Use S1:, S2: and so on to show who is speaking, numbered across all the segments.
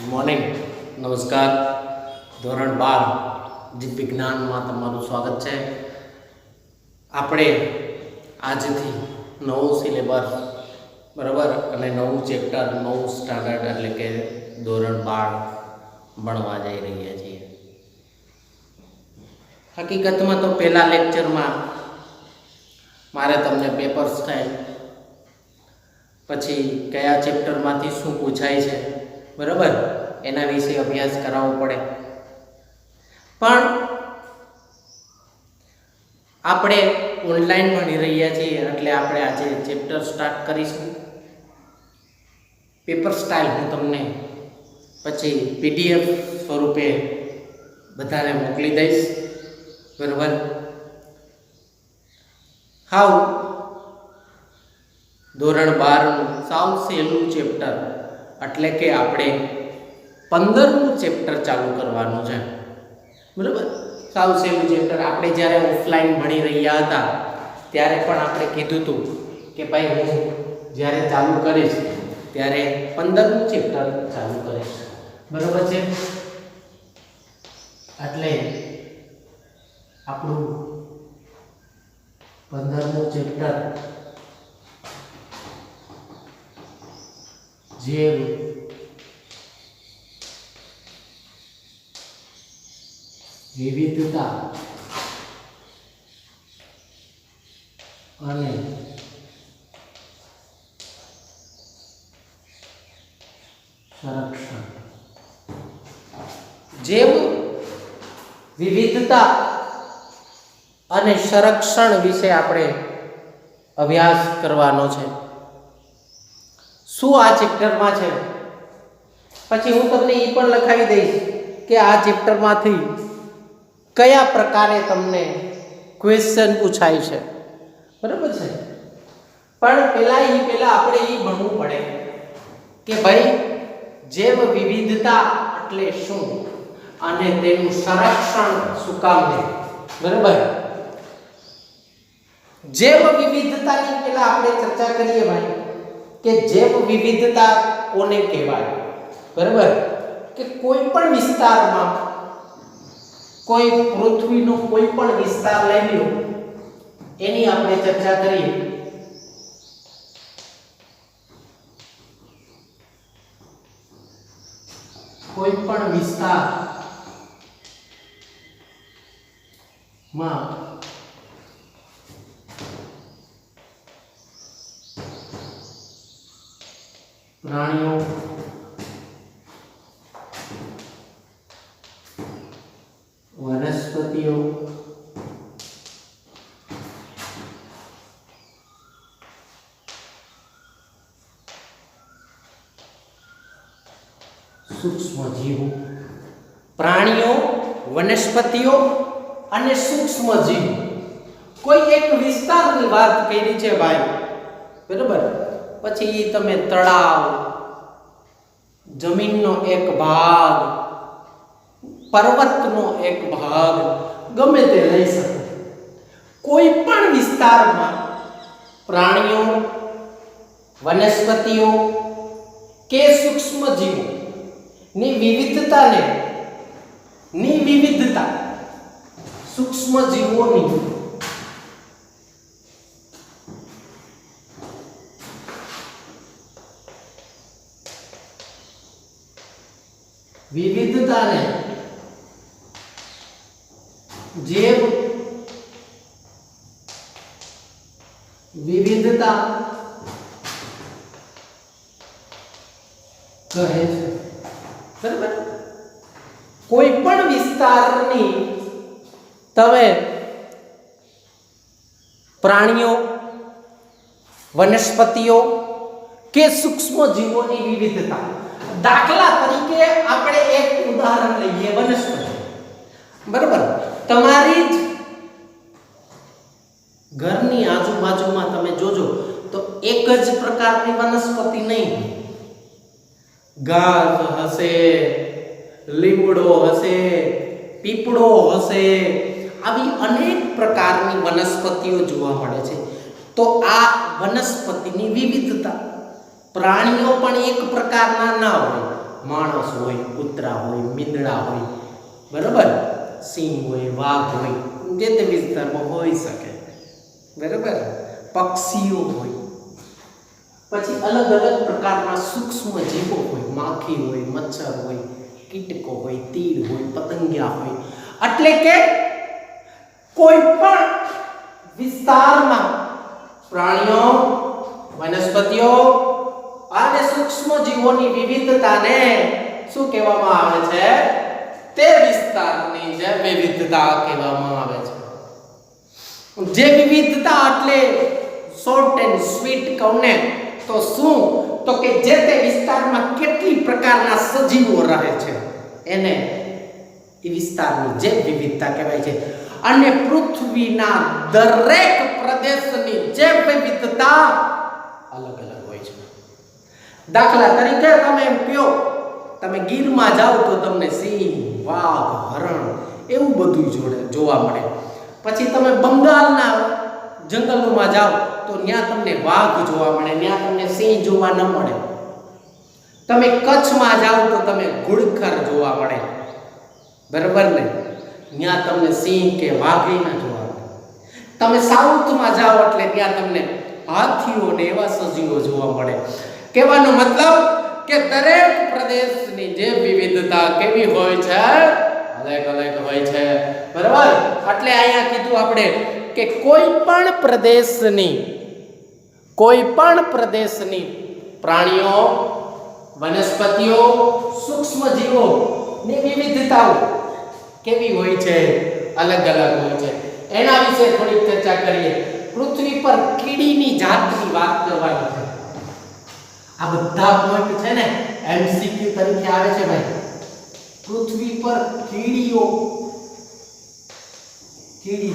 S1: Morning નમસ્કાર. ધોરણ 12 જીવ વિજ્ઞાનમાં તમારું સ્વાગત છે. આપણે આજથી નવું સિલેબસ બરાબર અને નવું ચેપ્ટર નવું સ્ટાન્ડર્ડ એટલે કે ધોરણ 12 ભણવા જઈ રહ્યા છીએ. હકીકતમાં તો પહેલા લેક્ચરમાં મારે તમને પેપર સ્ટાઇલ પછી કયા ચેપ્ટરમાંથી શું પૂછાય છે બરાબર એના વિશે અભ્યાસ કરાવવો પડે. પણ આપણે ઓનલાઈન ભણી રહ્યા છીએ એટલે આપણે આજે ચેપ્ટર સ્ટાર્ટ કરીશું. પેપર સ્ટાઇલ હું તમને પછી PDF સ્વરૂપે બધાને મોકલી દઈશ બરાબર. હાવ ધોરણ 12નું સાવ સહેલું ચેપ્ટર એટલે કે આપણે 15મું ચેપ્ટર ચાલુ કરવાનું છે બરાબર. સાવ સહેલું ચેપ્ટર. આપણે જ્યારે ઓફલાઈન ભણી રહ્યા હતા ત્યારે પણ આપણે કીધું હતું કે ભાઈ હું જ્યારે ચાલુ કરીશ ત્યારે 15મું ચેપ્ટર ચાલુ કરીશ બરાબર છે. એટલે આપણું 15મું ચેપ્ટર જીવ વિવિધતા અને સંરક્ષણ. જૈવ વિવિધતા અને સંરક્ષણ વિશે આપણે અભ્યાસ કરવાનો છે. શું આ ચેપ્ટરમાં છે પછી હું તમને એ પણ લખાવી દઈશ કે આ ચેપ્ટરમાંથી કયા પ્રકારે તમને ક્વેશ્ચન પૂછાય છે બરાબર છે. પણ પહેલા આપણે એ ભણવું પડે કે ભાઈ જૈવ વિવિધતા એટલે શું અને તેનું સંરક્ષણ શું કામ છે બરાબર. જૈવ વિવિધતાની પહેલા આપણે ચર્ચા કરીએ ભાઈ કે જૈવ વિવિધતા કોને કહેવાય બરાબર. કે કોઈ પણ વિસ્તારમાં કોઈ પૃથ્વીનો કોઈ પણ વિસ્તાર લઈ લો એની આપણે ચર્ચા કરીએ. કોઈ પણ વિસ્તારમાં પ્રાણીઓ વનસ્પતિઓ સૂક્ષ્મજીવો. પ્રાણીઓ વનસ્પતિઓ અને સૂક્ષ્મજીવો કોઈ એક વિસ્તારની વાત કરી છે ભાઈ બરાબર. પછી તમે તળાવ, જમીનનો એક ભાગ, પર્વતનો એક ભાગ ગમે તે લઈ શકો. કોઈ પણ વિસ્તારમાં પ્રાણીઓ, વનસ્પતિઓ કે સૂક્ષ્મજીવો ની વિવિધતા સૂક્ષ્મજીવોની વિવિધતાને જૈવ વિવિધતા કહે છે બરાબર. કોઈ પણ વિસ્તારની તમે પ્રાણીઓ, વનસ્પતિઓ કે સૂક્ષ્મજીવોની વિવિધતા. દાખલા તરીકે આપણે એક ઉદાહરણ લઈએ વનસ્પતિ બરાબર. તમારી જ ઘરની આજુબાજુમાં તમે જોજો તો એક જ પ્રકારની વનસ્પતિ નહીં. ઘાસ હશે, લીમડો હશે, પીપળો હશે, આવી અનેક પ્રકારની વનસ્પતિઓ જોવા મળે છે. તો આ વનસ્પતિની વિવિધતા. પ્રાણીઓ પણ એક પ્રકારના ના હોય, માણસ હોય, કૂતરા હોય, મીંદડા હોય, બરાબર, સિંહ હોય, વાઘ હોય, જે તે વિસ્તારમાં હોઈ શકે, બરાબર, પક્ષીઓ હોય, પછી અલગ અલગ પ્રકારના સૂક્ષ્મ જીવો હોય, માખી હોય, મચ્છર હોય, કીટકો હોય, તીડ હોય, પતંગિયા હોય. એટલે કે કોઈ પણ વિસ્તારમાં પ્રાણીઓ, વનસ્પતિઓ અને સૂક્ષ્મ જીવોની વિવિધતાને શું કહેવામાં આવે છે? તે વિસ્તારની જે વિવિધતા કહેવામાં આવે છે. જે વિવિધતા એટલે શોર્ટ એન્ડ સ્વીટ કહું ને તો શું? તો કે જે તે વિસ્તારમાં કેટલી પ્રકારના સજીવો રહે છે એને એ વિસ્તારની જે વિવિધતા કહેવાય છે. અને પૃથ્વીના દરેક પ્રદેશની જે વિવિધતા અલગ અલગ હોય છે. દાખલા તરીકે તમે એમ કહો, તમે ગીરમાં જાઓ તો તમને સિંહ, વાઘ, હરણ એવું બધું જોવા મળે. પછી તમે બંગાળના જંગલોમાં જાઓ તો ત્યાં તમને વાઘ જોવા મળે, ત્યાં તમને સિંહ જોવા ન મળે. તમે કચ્છમાં જાઓ તો તમે ઘુડખર જોવા મળે, બરાબર ને, ત્યાં તમને સિંહ કે વાઘ ના જોવા મળે. તમે સાઉથમાં જાઓ એટલે ત્યાં તમને હાથીઓ ને એવા સજીવો જોવા મળે. કહેવાનો મતલબ કે દરેક પ્રદેશની જે વિવિધતા કેવી હોય છે? અલગ અલગ હોય છે, બરાબર. એટલે અહીંયા કીધું આપણે કે કોઈ પણ પ્રદેશની પ્રાણીઓ, વનસ્પતિઓ, સૂક્ષ્મ જીવો ની વિવિધતાઓ કેવી હોય છે? અલગ અલગ હોય છે. એના વિશે થોડી ચર્ચા કરીએ. પૃથ્વી પર કીડીની જાતની વાત કરવાની છે. આ બધા પોઈન્ટ છે ને એમસીક્યુ તરીકે આવે છે ભાઈ. પૃથ્વી પર કીડી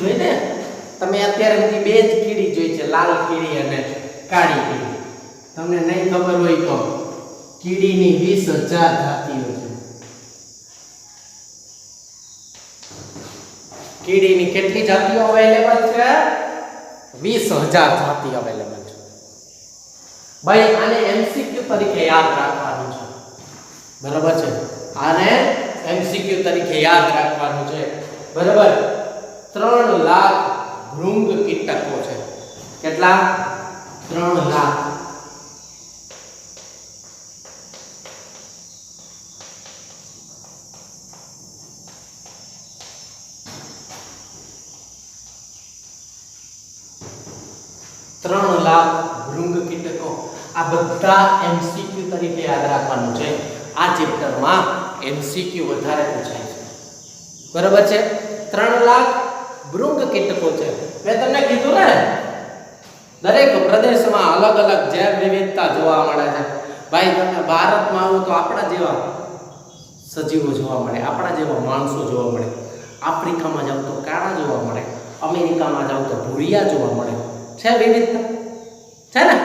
S1: જોઈ ને તમે? અત્યારે સુધી બે જ કીડી જોઈ છે, લાલ કીડી અને કાળી કીડી. તમને નહીં ખબર હોય તો કીડીની 20,000 જાતિઓ છે. કીડીની કેટલી જાતિઓ અવેલેબલ છે? 20,000 જાતિ અવેલેબલ છે ભાઈ. આને એમસીક્યુ તરીકે યાદ રાખવાનું છે, બરાબર છે. આને એમસીક્યુ તરીકે યાદ રાખવાનું છે, બરાબર. 3 લાખ ભૃંગ કીટકો છે. કેટલા? 3 લાખ. ભૃંગ કીટકો. આ બધા એમસીક્યુ તરીકે યાદ રાખવાનું છે. આ ચેપ્ટરમાં એમસીક્યુ વધારે પૂછાય છે, બરાબર છે. 3 લાખ ભૃંગ કીટકો છે. મેં તમને કીધું ને દરેક પ્રદેશમાં અલગ અલગ જૈવ વિવિધતા જોવા મળે છે ભાઈ. તમે ભારતમાં આવો તો આપણા જેવા સજીવો જોવા મળે, આપણા જેવા માણસો જોવા મળે. આફ્રિકામાં જાવ તો કાળા જોવા મળે, અમેરિકામાં જાવ તો ભૂરિયા જોવા મળે. છે વિવિધતા, છે ને?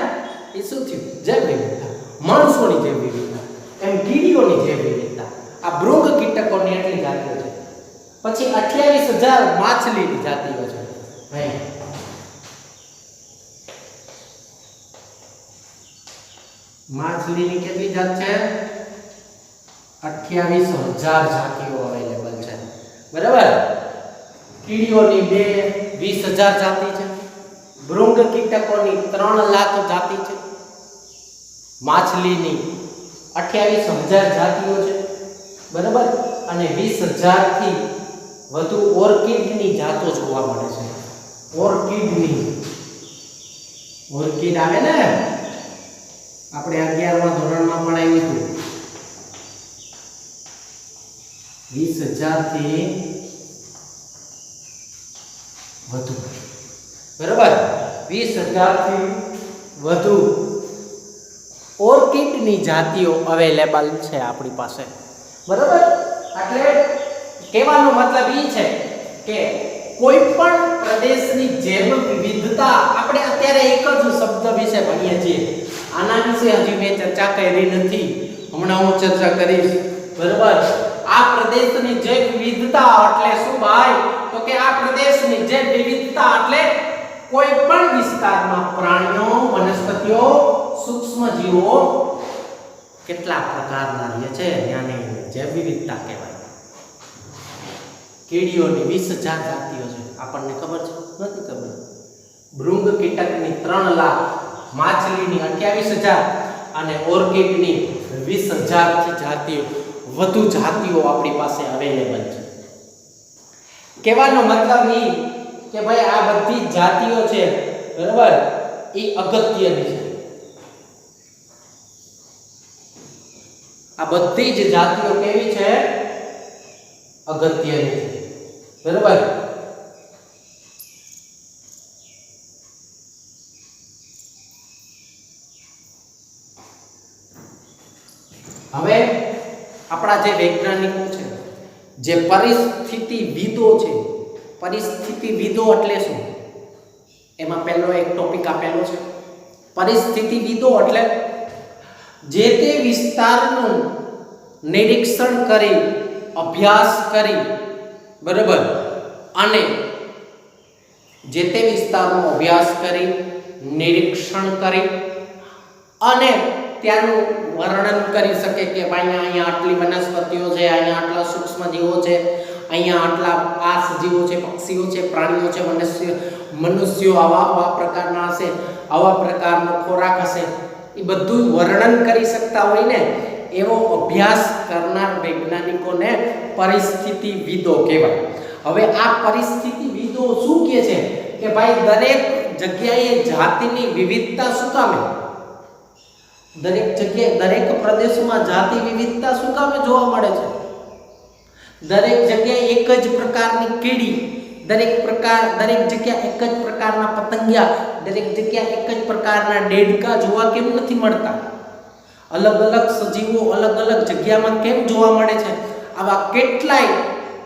S1: એ શું થયું? જૈવ વિવિધતા. માણસોની જૈવ વિવિધતા, એમ કીડીઓની જૈવ વિવિધતા. આ ભૃંગ કીટકોની એટલી જાતિઓ છે. પછી 28,000 માછલીની જાતિઓ છે ભાઈ. માછલીની કેટલી જાત છે? 28,000 જાતિઓ અવેલેબલ છે, બરાબર. કીડીઓની 20,000 જાતિ છે. ભૃંગ કીટકોની 3 લાખ જાતિ છે. માછલીની 28,000 જાતિઓ છે, બરાબર. અને 20,000 થી વધુ ઓર્કિડની જાતો જોવા મળે છે. ઓર્કિડ આવે ને, આપણે 11મા ધોરણમાં ભણાવ્યું હતું. 20,000 થી વધુ, બરાબર. 20,000 થી વધુ ઓર્કિડની જાતિઓ અવેલેબલ છે આપણી પાસે, બરાબર. એટલે કહેવાનો મતલબ એ છે કે કોઈ પણ પ્રદેશની જૈવ વિવિધતા, આપણે અત્યારે એક જ શબ્દ વિશે ભણીએ છીએ. આના વિશે હજી મેં ચર્ચા કરી નથી, હમણાં હું ચર્ચા કરીશ, બરાબર. આ પ્રદેશની જૈવ વિવિધતા એટલે શું ભાઈ? તો કે આ પ્રદેશની જૈવ વિવિધતા એટલે કોઈ પણ વિસ્તારમાં પ્રાણીઓ, વનસ્પતિઓ, સૂક્ષ્મ જીવો કેટલા પ્રકારના રહે છે ત્યાંની જૈવ વિવિધતા કહેવાય. કીડીઓની 20,000 જાતિઓ છે, આપણને ખબર છે? નથી ખબર. ભૃંગ કીટકની 3 લાખ, માછલીની 28,000 અને ઓર્કિડની 20,000 થી જાતિઓ વધુ જાતિઓ આપણી પાસે અવેલેબલ છે. કહેવાનો મતલબ એ કે ભાઈ આ બધી જાતિઓ છે બરાબર એ અગત્યની છે. આ બધી જ જાતિઓ કેવી છે? અગત્યની છે બરાબર. હવે આપણા જે વૈજ્ઞાનિકો છે, જે પરિસ્થિતિવિદો છે, પરિસ્થિતિવિદો એટલે શું? એમાં પહેલો એક ટોપિક આપેલો છે. પરિસ્થિતિવિદો એટલે જે તે વિસ્તારનું નિરીક્ષણ કરી, અભ્યાસ કરી બરાબર અને જે તે વિસ્તારનો અભ્યાસ કરી, નિરીક્ષણ કરી અને ત્યાંનું વર્ણન કરી શકે કે ભાઈ અહીંયા આટલી વનસ્પતિઓ છે, અહીંયા આટલા સૂક્ષ્મ જીવો છે, અહીંયા આટલા આ સજીવો છે, પક્ષીઓ છે, પ્રાણીઓ છે, મનુષ્યો આવા પ્રકારના હશે, આવા પ્રકારનો ખોરાક હશે, એ બધું વર્ણન કરી શકતા હોય ને એવો અભ્યાસ કરનાર વૈજ્ઞાનિકોને પરિસ્થિતિવિદો કહેવાય. હવે આ પરિસ્થિતિવિદો શું કહે છે કે ભાઈ દરેક જગ્યાએ જાતિની વિવિધતા શું કામે? દરેક જગ્યાએ દરેક પ્રદેશમાં જાતિ વિવિધતા શું કામે જોવા મળે છે? દરેક જગ્યાએ એક જ પ્રકારની કીડી, દરેક જગ્યા એક જ પ્રકારના પતંગિયા, દરેક જગ્યા એક જ પ્રકારના ડેડકા જોવા કેમ નથી મળતા? અલગ અલગ સજીવો અલગ અલગ જગ્યામાં કેમ જોવા મળે છે? આવા કેટલાય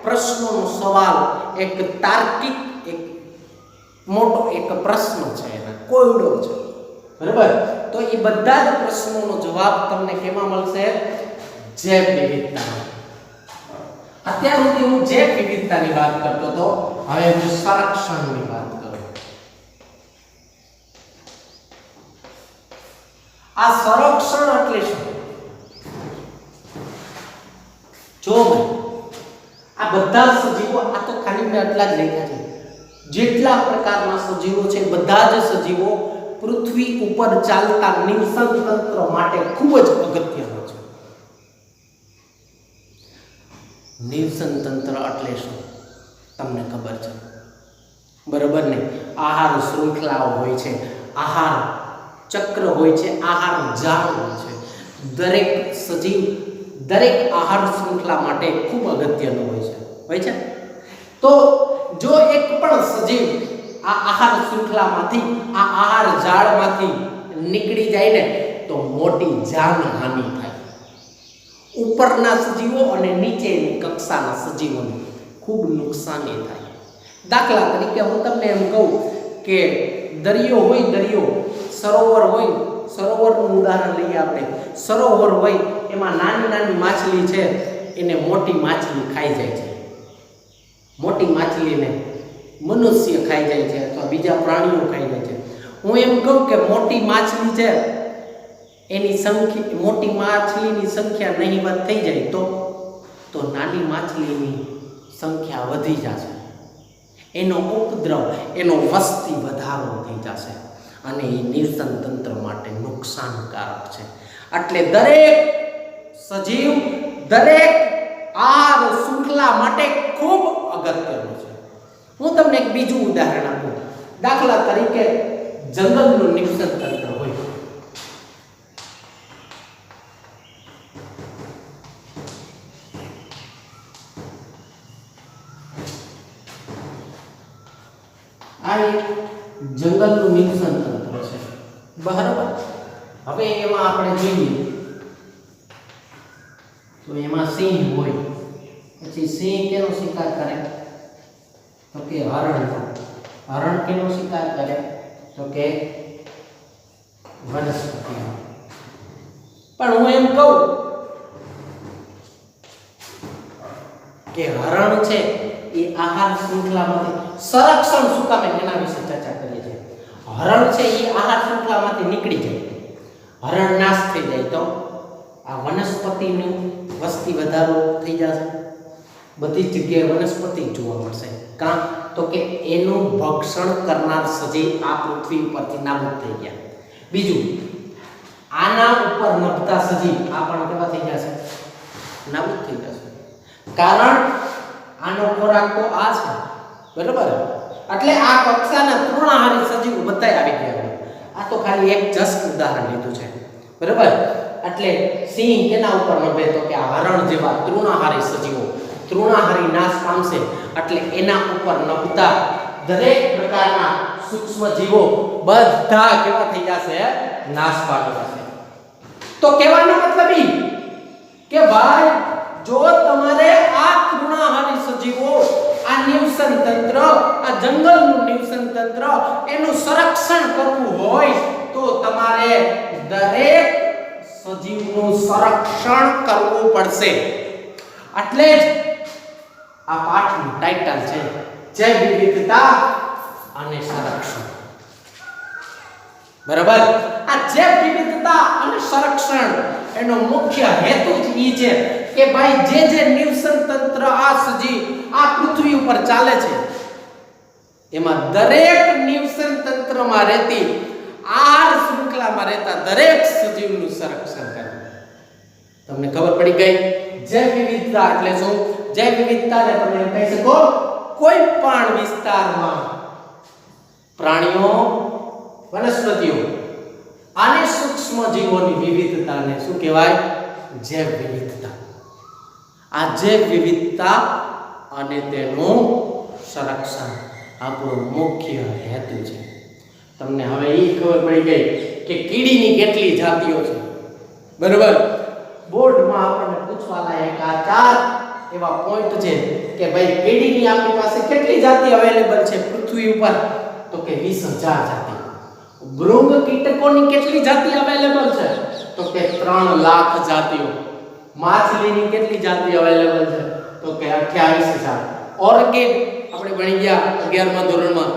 S1: પ્રશ્નોનો સવાલ એક તાર્કિક એક મોટો એક પ્રશ્ન છે, એના કોયડો છે બરાબર. તો એ બધા જ પ્રશ્નોનો જવાબ તમને કેમાં મળશે? જૈવ વિવિધતા. અત્યાર સુધી હું જૈવ વિવિધતાની વાત કરતો હતો, હવે હું સંરક્ષણની વાત કરું. આ સંરક્ષણ એટલે શું? જો આ બધા સજીવો, આ તો ખાલી મેં આટલા જ લખ્યા છે, જેટલા પ્રકારના સજીવો છે બધા જ સજીવો પૃથ્વી ઉપર ચાલતા નિવસન તંત્ર માટે ખૂબ જ અગત્યનો છે. નિવસન તંત્ર એટલે શું તમને ખબર છે બરાબર ને? આહાર શૃંખલાઓ હોય છે, આહાર ચક્ર હોય છે, આહાર જાળ હોય છે. દરેક સજીવ દરેક આહાર શૃંખલા માટે ખૂબ અગત્યનો હોય છે. તો જો એક પણ સજીવ આ આહાર શૃંખલામાંથી, આ આહાર જાળમાંથી નીકળી જાય ને તો મોટી જાનહાનિ થાય. ઉપરના સજીવો અને નીચેની કક્ષાના સજીવોને ખૂબ નુકસાની થાય. દાખલા તરીકે હું તમને એમ કહું કે દરિયો હોય, દરિયો, સરોવર હોય, સરોવરનું ઉદાહરણ લઈએ આપણે. સરોવર હોય એમાં નાની નાની માછલી છે, એને મોટી માછલી ખાઈ જાય છે. મોટી માછલીને મનુષ્ય ખાઈ જાય છે અથવા બીજા પ્રાણીઓ ખાઈ જાય છે. હું એમ કહું કે મોટી માછલી છે એની સંખ્યા, મોટી માછલીની સંખ્યા નહીવત થઈ જાય તો નાની માછલીની સંખ્યા વધી જશે, એનો ઉપદ્રવ, એનો વસ્તી વધારો થઈ જશે અને એ નિવસન તંત્ર માટે નુકસાનકારક છે. એટલે દરેક સજીવ, દરેક આહાર શૃંખલા માટે ખૂબ અગત્યનું છે. હું તમને એક બીજું ઉદાહરણ આપું. દાખલા તરીકે જંગલનું નિવસન તંત્ર હોય. આ એક જંગલનું નિવસન તંત્ર છે બરાબર. હવે એમાં આપણે જોઈએ તો એમાં સિંહ હોય, પછી સિંહ કેનો શિકાર કરે તો કે હરણ. હરણ કેનો શિકાર કરે તો કે વનસ્પતિ. પણ હું એમ કહું કે હરણ છે એ આહાર શૃંખલામાંથી સંરક્ષણ શું કામ એના વિશે ચર્ચા કરીએ છીએ. હરણ છે એ આહાર શૃંખલામાંથી નીકળી જાય, હરણ નાશ થઈ જાય તો આ વનસ્પતિનું વસ્તી વધારો થઈ જશે, બધી જ જગ્યાએ વનસ્પતિ જોવા મળશે. કાં તો કે એનું ભક્ષણ કરનાર સજીવ આ પૃથ્વી ઉપરથી નાબૂદ થઈ ગયા. બીજું, આના ઉપર નભતા સજીવ આ પણ કેવા થઈ જશે? નાબૂદ થઈ જશે. કારણ આનો ખોરાક તો આ છે, બરાબર? એટલે આ કક્ષાના તૃણાહારી સજીવો બધા આવી ગયા. આ તો ખાલી એક જસ્ટ ઉદાહરણ લીધું છે, બરાબર? એટલે સિંહ કેના ઉપર નભે? તો કે આ હરણ જેવા તૃણાહારી સજીવો. તૃણાહારી નાશ પામશે એટલે એના ઉપર નભતા દરેક પ્રકારના સૂક્ષ્મ જીવો બધા કેવા થઈ જશે? નાશ પામી જશે. તો કહેવાનો મતલબ ઈ કે ભાઈ જો તમારે આ તૃણાહારી સજીવો, આ નિવસન તંત્ર, આ જંગલનું નિવસન તંત્ર એનું સંરક્ષણ કરવું હોય તો તમારે દરેક સજીવનું સંરક્ષણ કરવું પડશે. એટલે જ આ પાઠનું ટાઇટલ છે જૈવ વિવિધતા અને સંરક્ષણ. બરાબર? આ જૈવ વિવિધતા અને સંરક્ષણ એનો મુખ્ય હેતુ જ ઈ છે કે ભાઈ જે નિવસન તંત્ર આ સજીવ આ પૃથ્વી ઉપર ચાલે છે એમાં દરેક નિવસન તંત્રમાં રહેતી આહાર શૃંખલામાં રહેતા દરેક સજીવનું સંરક્ષણ કરવું. તમને ખબર પડી ગઈ? જૈવ વિવિધતા એટલે શું? જૈવ વિવિધતાને તમે એમ કહી શકો કોઈ પણ વિસ્તારમાં પ્રાણીઓ, વનસ્પતિઓ અને સૂક્ષ્મ જીવોની વિવિધતાને શું કહેવાય? જૈવ વિવિધતા. આ જૈવ વિવિધતા અને તેનું સંરક્ષણ આપણો મુખ્ય હેતુ છે. તમને હવે એ ખબર પડી ગઈ કે કીડીની કેટલી જાતિઓ છે, બરાબર? બોર્ડમાં આપણને પૂછવા લાયક આ 4 એવા પોઈન્ટ છે કે ભાઈ કીડીની આપણી પાસે કેટલી જાતિ અવેલેબલ છે પૃથ્વી ઉપર? તો કે 20,000 જાતિ. ભૃંગ કીટકોની કેટલી જાતિ અવેલેબલ છે? તો કે 3 લાખ જાતિઓ. માછલીની કેટલી જાતિ અવેલેબલ છે? તો કે 28,000. ઓર્કિડ આપણે ભણી ગયા 11મા ધોરણમાં,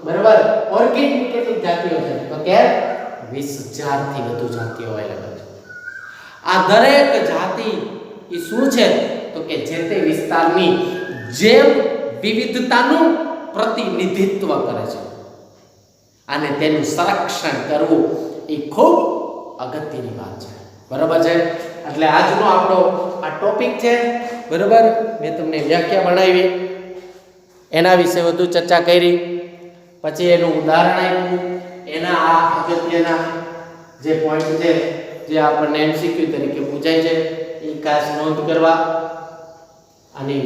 S1: બરાબર? ઓર્કિડની કેટલી જાતિઓ છે? તો કે 20,000 થી વધુ જાતિઓ અવેલેબલ છે. આ દરેક જાતિ એ શું છે? તો કે જે તે વિસ્તારની જૈવ વિવિધતાનું પ્રતિનિધિત્વ કરે છે અને તેનું સંરક્ષણ કરવું એ ખૂબ અગત્યની વાત છે, બરાબર છે? એટલે આજનો આપણો આ ટોપિક છે, બરાબર? મેં તમને વ્યાખ્યા બનાવી, એના વિશે વધુ ચર્ચા કરી, પછી એનું ઉદાહરણ આપ્યું, એના આ અગત્યના જે પોઈન્ટ છે જે આપણને MCQ તરીકે પૂછાય છે એ ખાસ નોંધ કરવા, અને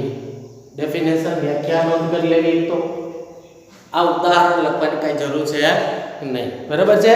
S1: ડેફિનેશન વ્યાખ્યા નોંધ કરી લેવી. તો આ ઉદાહરણ લખવાની કઈ જરૂર છે નહીં, બરાબર છે?